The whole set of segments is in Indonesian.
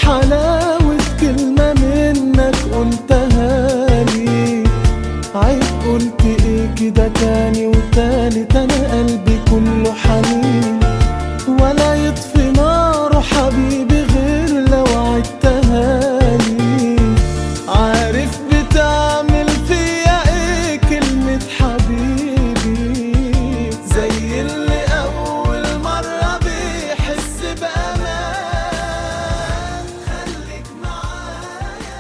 حلاوة كلمة منك قلتها لي، عيب قلت ايه كده تاني وتالت، انا قلبي كله حنين ولا يطفي ناره حبيبي غير لو عدتها لي. عارف بتعمل فيا ايه كلمة حبيبي، زي اللي اول مرة بيحس بامان. خليك معايا.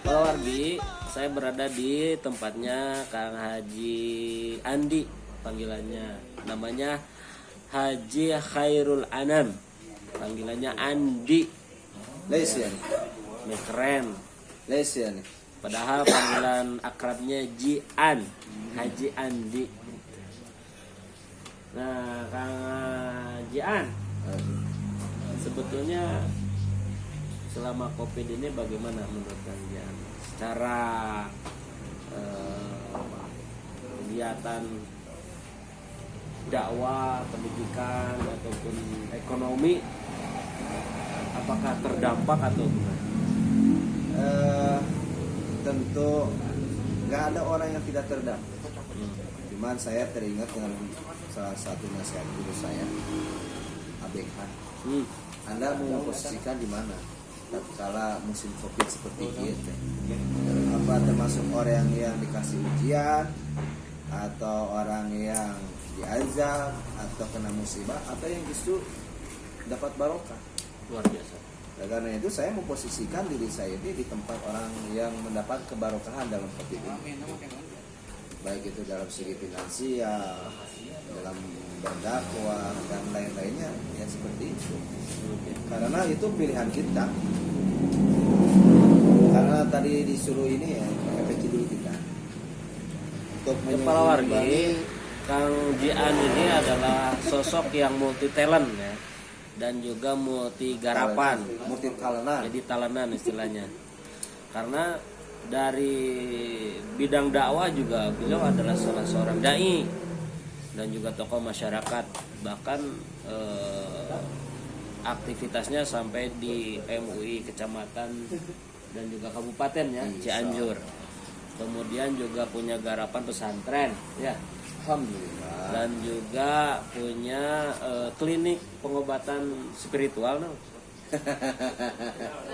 Halo Wargi, saya berada di tempatnya Kang Haji Andi panggilannya. Namanya Haji Khairul Anam, panggilannya Andi. Lesian, Ini keren. lesian. Padahal panggilan akrabnya Jian, Haji Andi. Nah, Kang Jian, sebetulnya selama COVID ini bagaimana menurut Kang Jian? Secara kegiatan dakwah, pendidikan ataupun ekonomi, apakah terdampak atau gimana? Tentu nggak ada orang yang tidak terdampak. Cuman saya teringat dengan salah satu nasihat guru saya, ABK. Anda memposisikan di mana? Tatkala musim COVID seperti ini, apa termasuk orang yang dikasih ujian, atau orang yang diazab, atau kena musibah, atau yang justru dapat barokah? Luar biasa. Nah, karena itu saya memposisikan diri saya ini di tempat orang yang mendapat kebarokahan dalam COVID ini, baik itu dalam segi finansial, dalam berdakwah dan lain-lainnya, ya seperti itu. Karena itu pilihan kita. Karena tadi disuruh ini ya, pakai peci dulu kita. Untuk Kepala Wargi, Kang Jian ini adalah sosok yang multi talent ya, dan juga multi garapan, multi talentan. jadi talenan istilahnya. Karena dari bidang dakwah juga beliau adalah salah seorang dai dan juga tokoh masyarakat, bahkan aktivitasnya sampai di MUI kecamatan dan juga kabupaten ya, Cianjur. Kemudian juga punya garapan pesantren ya, Alhamdulillah. dan juga punya klinik pengobatan spiritual no?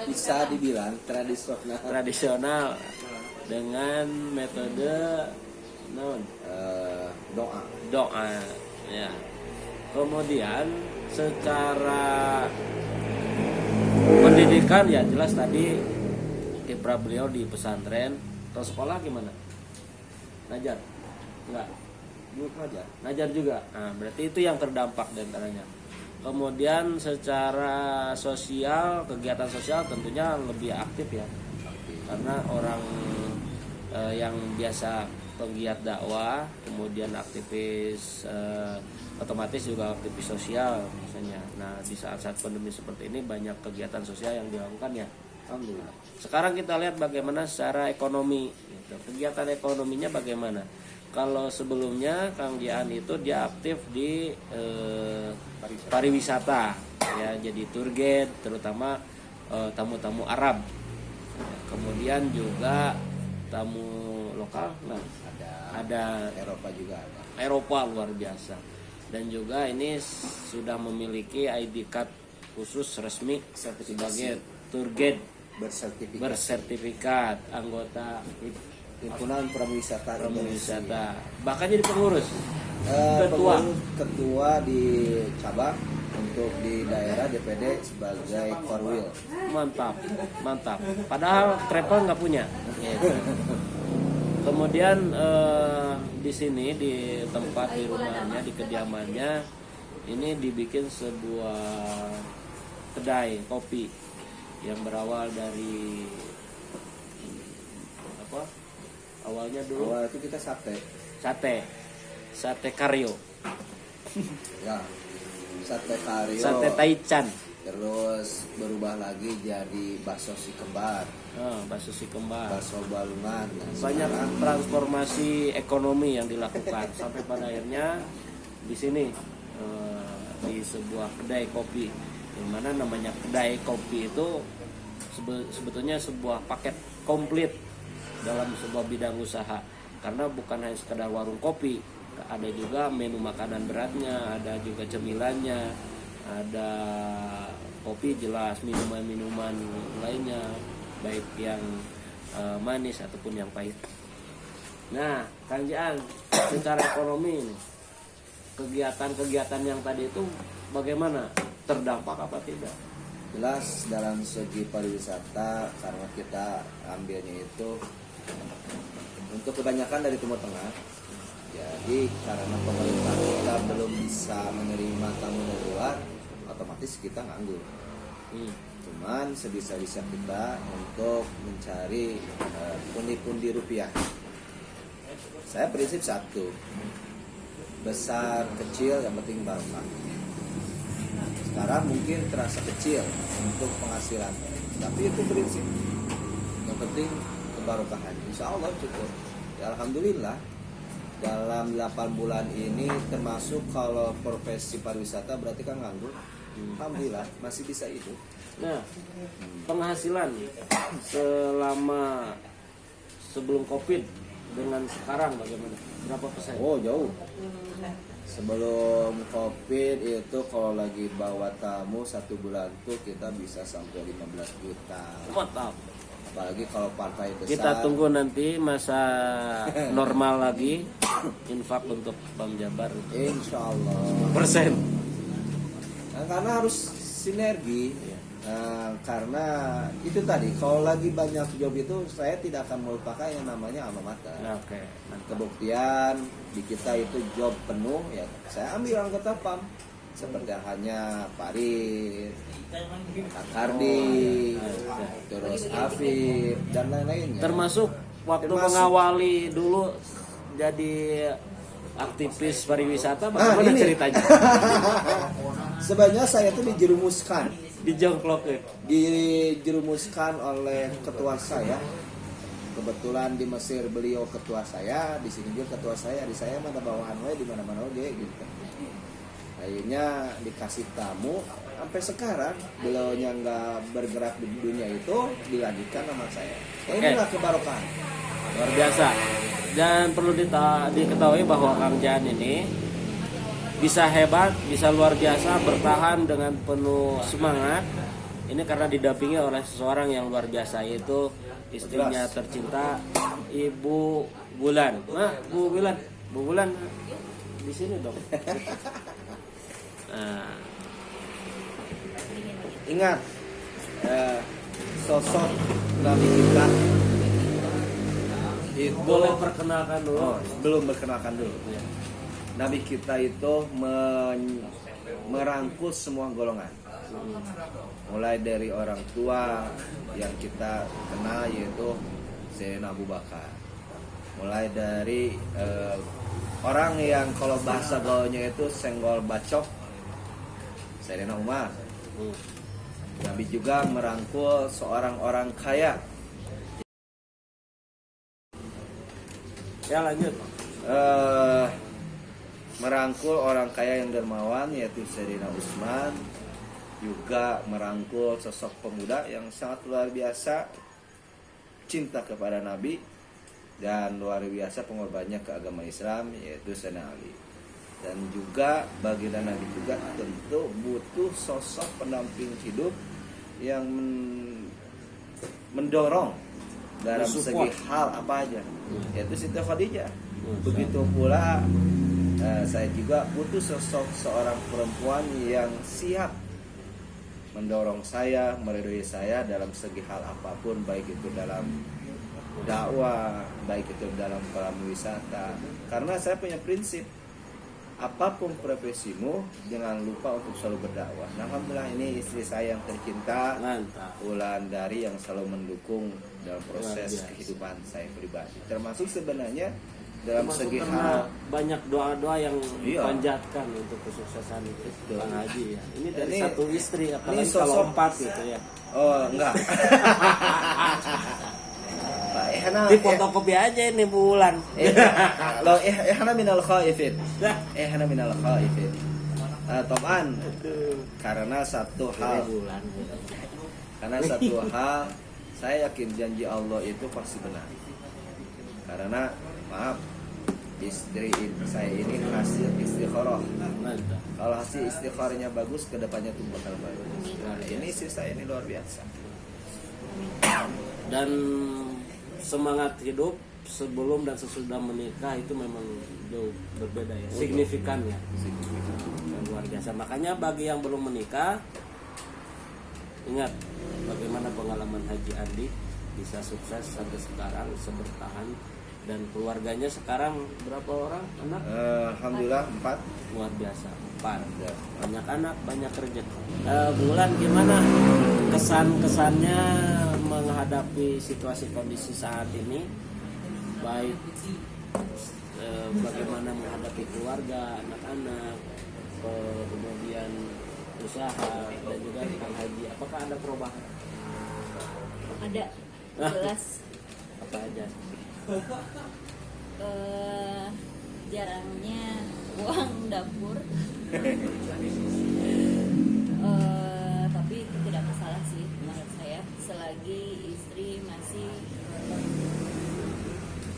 Bisa dibilang tradisional dengan metode non doa ya. Kemudian secara pendidikan ya jelas tadi kiprah beliau di pesantren. Kalau sekolah gimana? Najar? Enggak. Najar juga. Nah, berarti itu yang terdampak diantaranya. Kemudian secara sosial, kegiatan sosial tentunya lebih aktif ya. Karena orang yang biasa penggiat dakwah, kemudian aktivis otomatis juga aktivis sosial misalnya. Nah, di saat-saat pandemi seperti ini banyak kegiatan sosial yang dilakukan ya. Alhamdulillah. Sekarang kita lihat bagaimana secara ekonomi gitu. Kegiatan ekonominya bagaimana? Kalau sebelumnya Kang Jian itu dia aktif di pariwisata ya, jadi tour guide terutama tamu-tamu Arab. Kemudian juga tamu lokal, nah ada Eropa juga ada. Eropa luar biasa. Dan juga ini sudah memiliki ID card khusus resmi sebagai tour guide bersertifikat anggota himpunan prawisata. Bahkan jadi pengurus ketua di cabang, untuk di daerah DPD sebagai korwil. Mantap. Padahal travel nggak punya gitu. Kemudian di sini di tempat di rumahnya, di kediamannya ini dibikin sebuah kedai kopi yang berawal dari apa? Awalnya dulu. Awal itu kita Sate Karyo. Ya, sate Karyo. Sate Taichan. Terus berubah lagi jadi bakso si kembar. Bakso si kembar. Bakso balungan. Banyak transformasi ekonomi yang dilakukan sampai pada akhirnya di sini di sebuah kedai kopi Dimana namanya kedai kopi itu sebetulnya sebuah paket komplit dalam sebuah bidang usaha, karena bukan hanya sekedar warung kopi, ada juga menu makanan beratnya, ada juga cemilannya, ada kopi jelas, minuman-minuman lainnya baik yang manis ataupun yang pahit. Nah, Kang Jaan, secara ekonomi ini, kegiatan-kegiatan yang tadi itu bagaimana? Terdampak apa tidak? Jelas dalam segi pariwisata, karena kita ambilnya itu untuk kebanyakan dari Timur Tengah. Jadi karena pemerintah kita belum bisa menerima tamu dari luar, otomatis kita nganggur. Cuman sebisa-bisa kita untuk mencari pundi-pundi rupiah. Saya prinsip satu, besar kecil yang penting barokah. Sekarang mungkin terasa kecil untuk penghasilan, tapi itu prinsip. Yang penting kebarokahan. Insya Allah cukup. Ya, alhamdulillah dalam 8 bulan ini, termasuk kalau profesi pariwisata berarti kan nganggur. Alhamdulillah masih bisa hidup. Nah, penghasilan selama sebelum Covid dengan sekarang bagaimana? Berapa persen? Oh, jauh. Sebelum Covid itu kalau lagi bawa tamu 1 bulan tuh kita bisa sampai 15 juta. Mantap. Apalagi kalau partai besar. Kita tunggu nanti masa normal lagi infak untuk Bang Jabar. Insya Allah. Persen. Nah, karena harus sinergi. Karena itu tadi, kalau lagi banyak job itu saya tidak akan melupakan yang namanya alma mater. Oke. Kebuktian di kita itu job penuh, ya saya ambil anggota PAM seperti hanya Paris, Kardi, terus Afif dan lain-lainnya. Termasuk waktu mengawali dulu jadi aktivis pariwisata, bagaimana ceritanya? Sebenarnya saya itu dijerumuskan, dijerumuskan oleh ketua saya. Kebetulan di Mesir beliau ketua saya, di sini juga ketua saya. Di saya mana bawahan we di mana-mana oke gitu. Akhirnya dikasih tamu, sampai sekarang beliaunya nggak bergerak di dunia itu, dilanjutkan sama saya. Nah, inilah kebarokahan. Luar biasa. Dan perlu diketahui bahwa Kang Jaan ini bisa hebat, bisa luar biasa, bertahan dengan penuh semangat. Ini karena didampingi oleh seseorang yang luar biasa, yaitu istrinya tercinta, Ibu Bulan. Nah, Bu Bulan di sini dong. Nah. Ingat, sosok Nabi kita itu Boleh perkenalkan dulu. Belum berkenalkan dulu. Ya. Nabi kita itu merangkul semua golongan, mulai dari orang tua yang kita kenal yaitu Sayyidina Abu Bakar, mulai dari orang yang kalau bahasa gaulnya itu senggol bacok, Sayyidina Umar. Nabi juga merangkul seorang orang kaya. Ya, lanjut. Merangkul orang kaya yang dermawan yaitu Sayyidina Utsman, juga merangkul sosok pemuda yang sangat luar biasa cinta kepada Nabi dan luar biasa pengorbanannya ke agama Islam yaitu Sayyidina Ali. Dan juga baginda Nabi juga tentu butuh sosok pendamping hidup yang mendorong dalam segi hal apa aja, yaitu Siti Khadijah. Begitu pula saya juga butuh sosok seorang perempuan yang siap mendorong saya, meridhoi saya dalam segi hal apapun, baik itu dalam dakwah, baik itu dalam pariwisata. Karena saya punya prinsip, apapun profesimu, jangan lupa untuk selalu berdakwah. Nah, alhamdulillah ini istri saya yang tercinta, Wulandari, yang selalu mendukung dalam proses kehidupan saya pribadi. Termasuk sebenarnya dalam segi hal banyak doa-doa yang dipanjatkan untuk kesuksesan itu Bang Haji ya. Ini dari satu istri, apalagi kalau 4 gitu ya. Oh, enggak. Di fotokopi aja ini bulan. Lo minal khaifin. Minal khaifin. Topan, karena satu hal, bulan. karena satu hal, saya yakin janji Allah itu pasti benar. Karena maaf, istri saya ini hasil istikharah. Mantap. Kalau hasil istikharahnya bagus, kedepannya tuh bakal bagus. Nah, ini istri saya ini luar biasa. Dan semangat hidup sebelum dan sesudah menikah itu memang jauh berbeda ya, signifikan ya. Luar biasa. Makanya bagi yang belum menikah, ingat bagaimana pengalaman Haji Andi bisa sukses sampai sekarang, bisa bertahan, dan keluarganya sekarang berapa orang anak? Alhamdulillah 4. Luar biasa, 4. Banyak anak, banyak rezeki. Bulan gimana kesan-kesannya menghadapi situasi kondisi saat ini, baik bagaimana menghadapi keluarga, anak-anak, kemudian usaha, dan juga Kang Haji, apakah ada perubahan? Ada, jelas. Apa aja? Jarangnya uang dapur. Tapi itu tidak masalah sih menurut saya, selagi istri masih,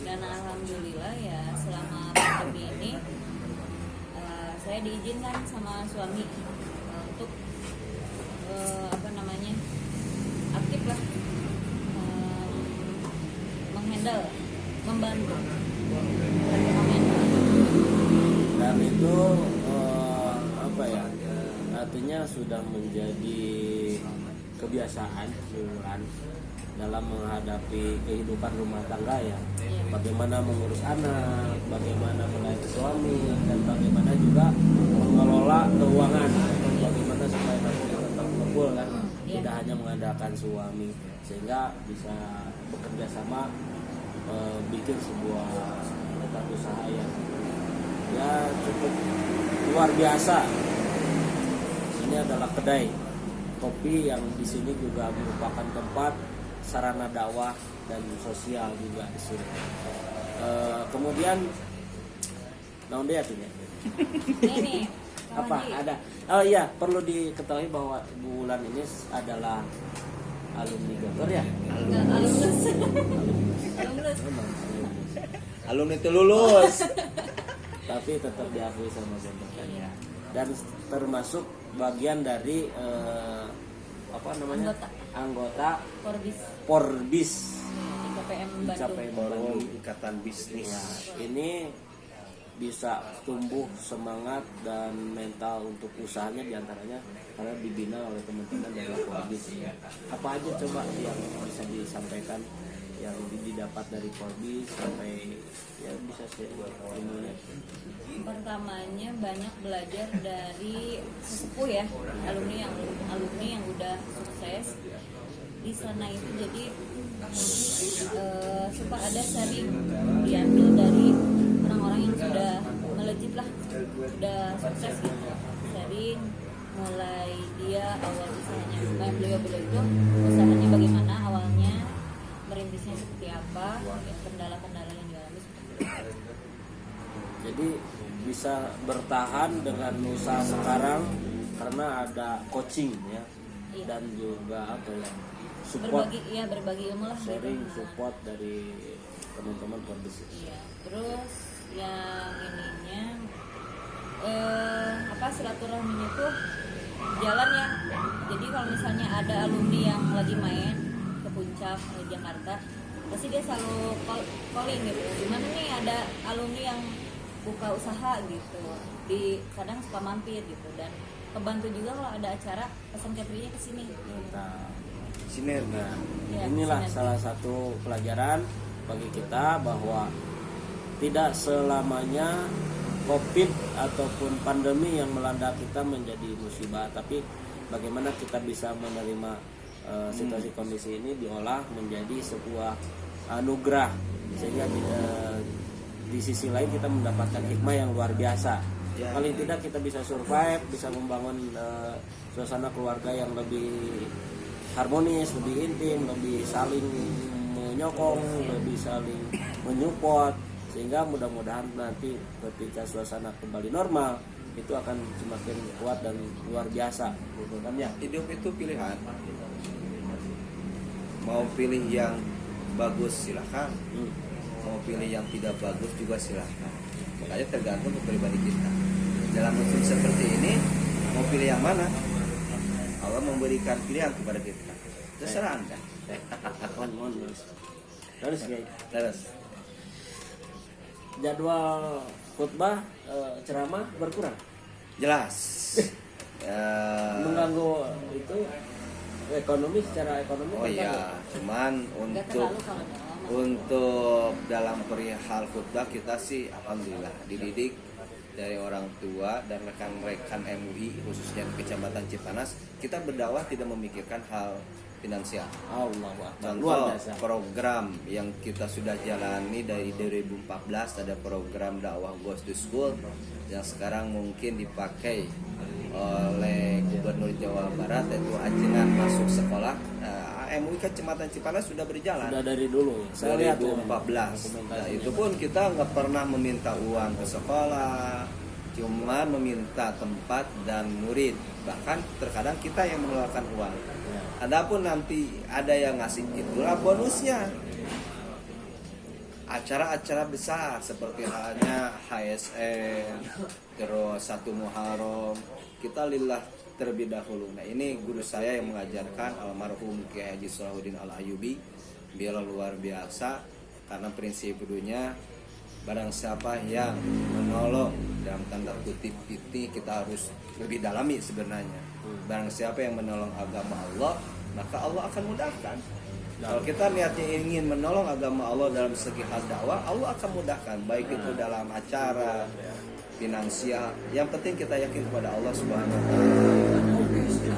dan alhamdulillah ya selama pandemi ini saya diizinkan sama suami untuk aktif lah, menghandle, membantu Dan itu apa ya, artinya sudah menjadi kebiasaan Bulan dalam menghadapi kehidupan rumah tangga ya. Bagaimana mengurus anak, bagaimana melayani suami, dan bagaimana juga mengelola keuangan, bagaimana supaya nanti tetap kumpul kan, tidak hanya mengandalkan suami, sehingga bisa bekerja sama bikin sebuah tempat usaha yang ya cukup luar biasa. Ini adalah kedai kopi yang di sini juga merupakan tempat sarana dakwah dan sosial juga di sini. Kemudian naon dia tuh ya? ini Apa ada? Oh iya, perlu diketahui bahwa Bulan ini adalah alumni Gogor ya. alumnus. Alumni itu lulus. Tapi tetap diakui sama Gogor ya. Dan termasuk bagian dari anggota Porbis IKPM Forum Bandung. Ikatan Bisnis. ya, ini bisa tumbuh semangat dan mental untuk usahanya, diantaranya karena dibina oleh teman-teman dari Porbis. Apa aja coba yang bisa disampaikan yang didapat dari Porbis sampai ya bisa ilmunya? Pertamanya banyak belajar dari sesepuh ya, alumni yang udah sukses di sana itu. Jadi suka ada sharing diambil dari orang-orang yang sudah melejit lah, sudah sukses gitu. Sharing mulai dia awal usahanya, beliau itu usahanya bagaimana awalnya, merintisnya seperti apa, kendala-kendala yang dialami seperti apa. Jadi bisa bertahan dengan usaha sekarang karena ada coaching ya, dan juga apa ya, support, berbagi ilmu lah, sharing gitu. support dari teman-teman Porbis. Iya. Terus yang ininya silaturahminya tuh jalan ya. Jadi kalau misalnya ada alumni yang lagi main ke puncak ke Jakarta, pasti dia selalu calling gitu. Gimana nih ada alumni yang buka usaha gitu, di kadang suka mampir gitu, dan kebantu juga kalau ada acara pesan caternya ke sini gitu. Sinergi. Nah, Ya, inilah sinergi. salah satu pelajaran bagi kita bahwa tidak selamanya COVID ataupun pandemi yang melanda kita menjadi musibah, tapi bagaimana kita bisa menerima situasi kondisi ini diolah menjadi sebuah anugerah, sehingga di sisi lain kita mendapatkan hikmah yang luar biasa. Ya. Paling tidak kita bisa survive, bisa membangun suasana keluarga yang lebih harmonis, lebih intim, lebih saling menyokong, lebih saling menyupport, sehingga mudah-mudahan nanti ketika suasana kembali normal, itu akan semakin kuat dan luar biasa gitu kan ya. Hidup itu pilihan. Mau pilih yang bagus silahkan, mau pilih yang tidak bagus juga silahkan. Makanya tergantung pribadi kita. Dalam musim seperti ini mau pilih yang mana? Allah memberikan pilihan kepada kita. Terserah Anda. Mohon terus guys, Terus jadwal khutbah ceramah berkurang, jelas. mengganggu itu ekonomi, secara ekonomi Oh terganggu. iya, cuman Nggak untuk terlalu kalau dalam. untuk dalam perihal khutbah kita sih alhamdulillah dididik dari orang tua dan rekan-rekan MUI khususnya di Kecamatan Cipanas, kita berdakwah tidak memikirkan hal finansial. Allah luar Contoh biasa. program yang kita sudah jalani dari 2014 ada program dakwah Goes to School yang sekarang mungkin dipakai oleh Gubernur Jawa Barat, yaitu ajengan masuk sekolah. MUI Kecamatan Cipanas sudah berjalan Sudah dari dulu ya. Saya lihat 2014. Nah, itu pun kita nggak pernah meminta uang ke sekolah, cuma meminta tempat dan murid. Bahkan terkadang kita yang mengeluarkan uang. Adapun nanti ada yang ngasih, itulah bonusnya. Acara-acara besar seperti halnya HSN, terus 1 Muharram, kita lillah terlebih dahulu. Nah, ini guru saya yang mengajarkan, almarhum Kiai Haji Salahuddin Al-Ayyubi. Beliau luar biasa karena prinsip gurunya, barang siapa yang menolong dalam tanda kutip ini kita harus lebih dalami sebenarnya. Barang siapa yang menolong agama Allah, maka Allah akan mudahkan. Kalau kita niatnya ingin menolong agama Allah dalam segi hal dakwah, Allah akan mudahkan, baik itu dalam acara, finansial. Yang penting kita yakin kepada Allah Subhanahu wa taala.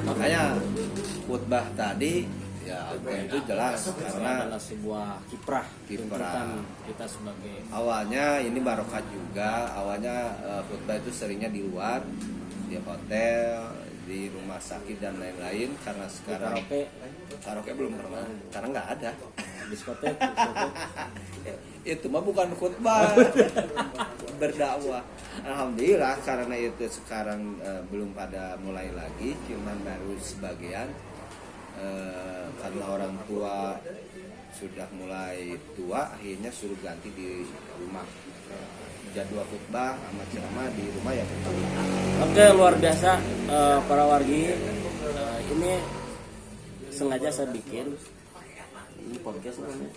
Makanya khutbah tadi ya itu jelas karena adalah sebuah kiprah tuntutan kita sebagai awalnya ini barokah juga. Awalnya khutbah itu seringnya di luar, di hotel, di rumah sakit dan lain-lain, karena sekarang karaoke belum pernah karena nggak ada. diskotek. Itu mah bukan khutbah, berdakwah. Alhamdulillah karena itu sekarang belum pada mulai lagi, cuman baru sebagian karena orang tua sudah mulai tua, akhirnya suruh ganti di rumah. Jadwal khutbah sama ceramah di rumah ya. Oke, luar biasa para wargi. Ini sengaja saya bikin ini podcast namanya,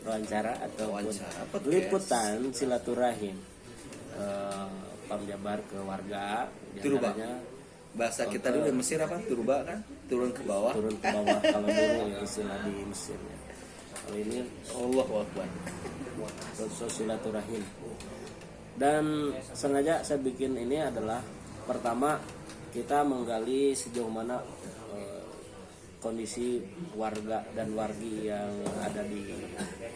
wawancara atau Wawancara, podcast. liputan silaturahim Pam Jabar ke warga. Turuba. Diantaranya Bahasa kita dulu di Mesir apa? Turuba kan? Turun ke bawah. turun ke bawah kalau dulu ya istilah di Mesir ya. Kalau ini Allahu Akbar. silaturahim. Dan sengaja saya bikin ini adalah pertama kita menggali sejauh mana kondisi warga dan wargi yang ada di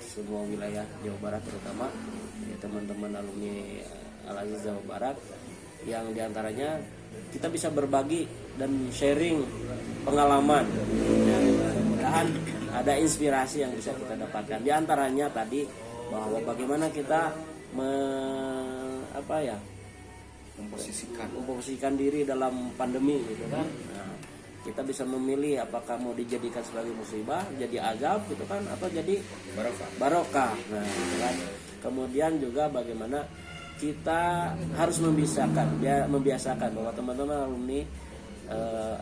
semua wilayah Jawa Barat, terutama ya, teman-teman alumni Al-Aziz Jawa Barat, yang diantaranya kita bisa berbagi dan sharing pengalaman. Ya, mudah-mudahan ada inspirasi yang bisa kita dapatkan. Di antaranya tadi bahwa bagaimana kita memposisikan diri dalam pandemi gitu kan. Nah, kita bisa memilih apakah mau dijadikan sebagai musibah, jadi azab gitu kan, atau jadi barokah. Nah, gitu kan. Kemudian juga bagaimana kita harus membiasakan bahwa teman-teman alumni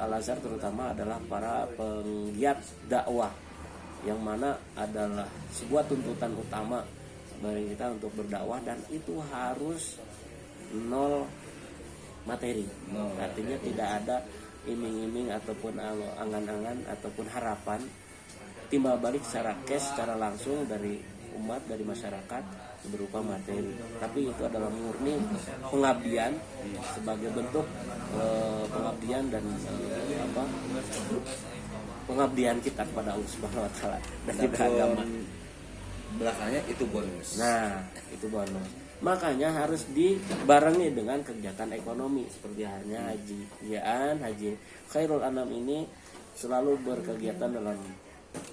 Al-Azhar terutama adalah para penggiat dakwah, yang mana adalah sebuah tuntutan utama bagi kita untuk berdakwah, dan itu harus nol materi. Artinya tidak ada iming-iming ataupun angan-angan ataupun harapan timbal balik secara cash, secara langsung dari umat, dari masyarakat berupa materi. Tapi itu adalah murni pengabdian sebagai bentuk pengabdian dan pengabdian kita kepada Allah Subhanahu wa taala dan juga agama. Belakangnya itu bonus. Nah, itu bonus. Makanya harus dibarengi dengan kegiatan ekonomi seperti halnya haji Khairul Anam ini selalu berkegiatan dalam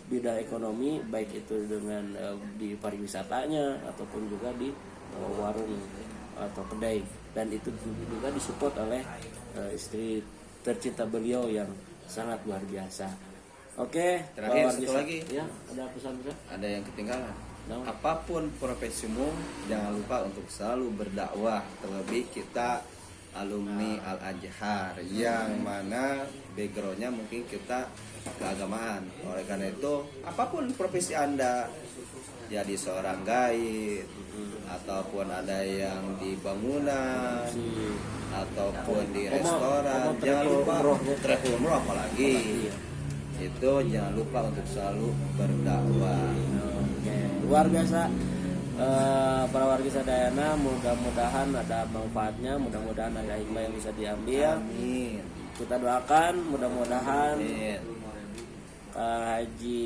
bidang ekonomi, baik itu dengan di pariwisatanya ataupun juga di warung atau kedai. dan itu juga disupport oleh istri tercinta beliau yang sangat luar biasa. Oke, Terakhir, Pak satu Wargisa. lagi. Ya, ada pesan-pesan? Ada yang ketinggalan. No. Apapun profesimu, jangan lupa untuk selalu berdakwah. Terlebih kita alumni Al-Azhar yang mana backgroundnya mungkin kita keagamaan. Oleh karena itu, apapun profesi Anda, jadi seorang guide, ataupun ada yang di bangunan, ataupun di restoran, jangan lupa travel umroh apalagi. Itu jangan lupa untuk selalu berdakwah. Oke, luar biasa. Para warga Sadayana, mudah-mudahan ada manfaatnya, mudah-mudahan ada hikmah yang bisa diambil. Amin. Kita doakan mudah-mudahan Amin. Kang Haji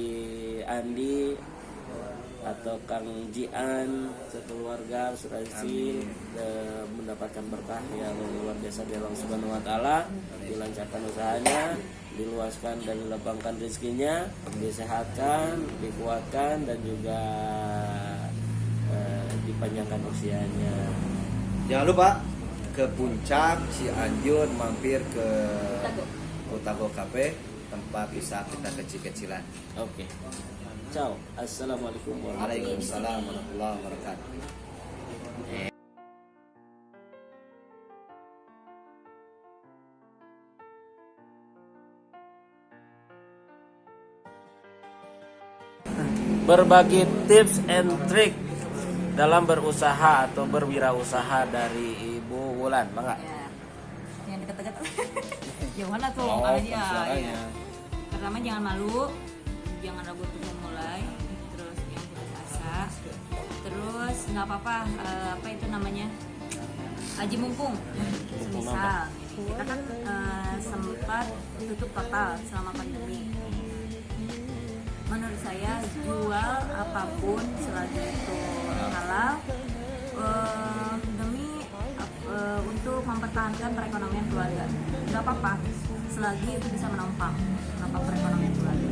Andi atau Kang Jian sekeluarga Sulawesi mendapatkan berkah yang luar biasa dari Allah Subhanahu wa taala, dilancarkan usahanya, diluaskan dan dilapangkan rezekinya, disehatkan, dikuatkan dan juga dipanjangkan usianya. Jangan lupa ke puncak Cianjur, mampir ke Kutago Cafe, tempat wisata kita kecil-kecilan. Oke. Ciao. Assalamualaikum Waalaikumsalam warahmatullahi wabarakatuh. Berbagi tips and trick dalam berusaha atau berwirausaha dari Ibu Wulan, Bangga? Ya, yang deket-deket. Gimana tuh Oh, aja? suaranya. Ya. Pertama jangan malu, jangan ragu untuk memulai, terus yang putus asa, terus nggak apa-apa, apa itu namanya, aji mumpung, semisal kita kan sempat tutup total selama pandemi. Menurut saya jual apapun selagi itu halal demi untuk mempertahankan perekonomian keluarga. Nggak apa-apa selagi itu bisa menopang perekonomian keluarga.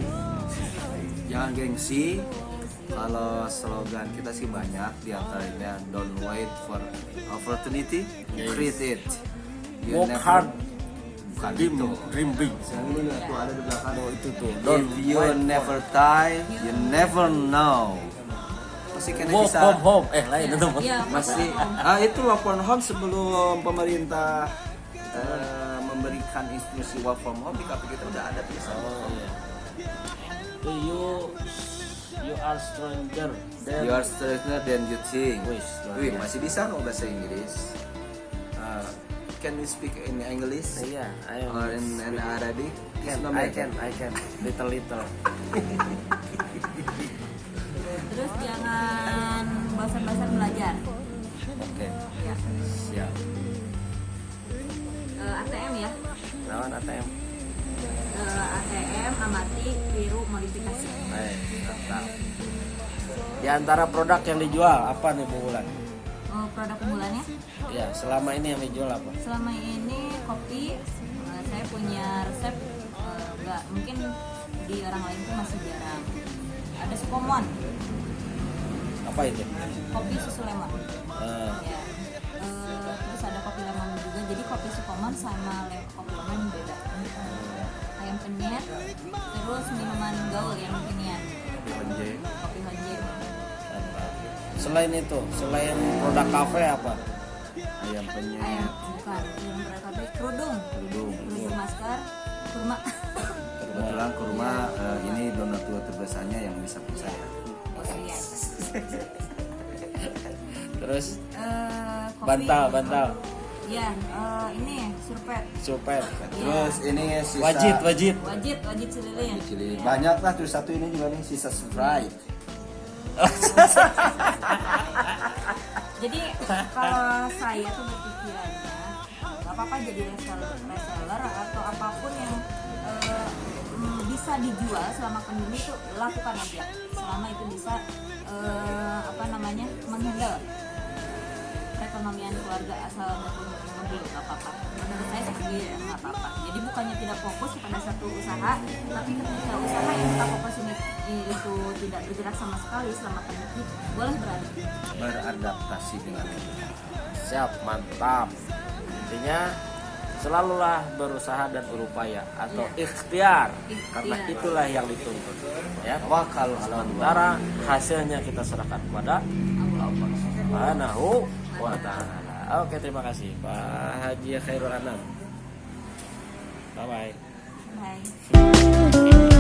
Jangan gengsi. Kalau slogan kita sih banyak, diantaranya don't wait for opportunity, create it. You Work never- hard, Bukan dream, itu. dream big. Yang ini tuh ada di belakang. Oh, itu tuh. If you never die, you never know. Masih kena Work bisa. from home. Lain itu. Iya, Masih itu work from home sebelum pemerintah memberikan instruksi work from home di KP kita udah ada tulisan. Oh, iya. So you are stranger than You are stranger than you think. Wih, luar Wih, biasa. masih bisa nggak bahasa Inggris? Can we speak in English Iya, or in Arabic? It's no I matter. can, little. Terus jangan bosan-bosan belajar. Oke, Ya. siap. ATM ya. Lawan ATM. ATM amati tiru modifikasi. Baik, mantap. Di antara produk yang dijual apa nih Bu Wulan? Produk unggulannya Ya, selama ini yang dijual apa? selama ini kopi. Saya punya resep nggak mungkin di orang lain tuh masih jarang. Ada sukomon, Apa itu? kopi susu lemon. Eh, Ya. Terus ada kopi lemon juga. Jadi kopi sukomon sama kopi lemon beda. Ayam penyet, terus minuman gaul yang kekinian, kopi honje. mantap. Selain itu, selain produk kafe apa? Ayam penyet. Ayam bukan, yang berapa tadi? Kerudung masker, kurma. Kebetulan kurma ini donatur terbesarnya yang bisa saya. Iya. Terus Kopi. bantal, Iya, ini surpet. supet. Terus ini sisa Wajib. Wajib cililin. Cili. Banyak lah, terus satu ini juga nih sisa Sprite. Jadi kalau saya tuh berpikirannya nggak apa-apa jadi reseller atau apapun yang bisa dijual selama pandemi itu lakukan aja selama itu bisa menghandle perekonomian keluarga asal nggak nggak apa-apa. Menurut saya seperti nggak apa-apa. Jadi bukannya tidak fokus pada satu usaha, tapi ketika usaha yang kita fokus ini itu tidak bergerak sama sekali selama pandemi, boleh beradaptasi. Beradaptasi dengan Siap, mantap. Intinya selalulah berusaha dan berupaya atau ikhtiar, karena itulah yang dituntut. Ya, wakal sementara hasilnya kita serahkan kepada Allah Subhanahu wa taala. Oke, terima kasih Pak Haji Khairul Anam. Bye bye. Bye.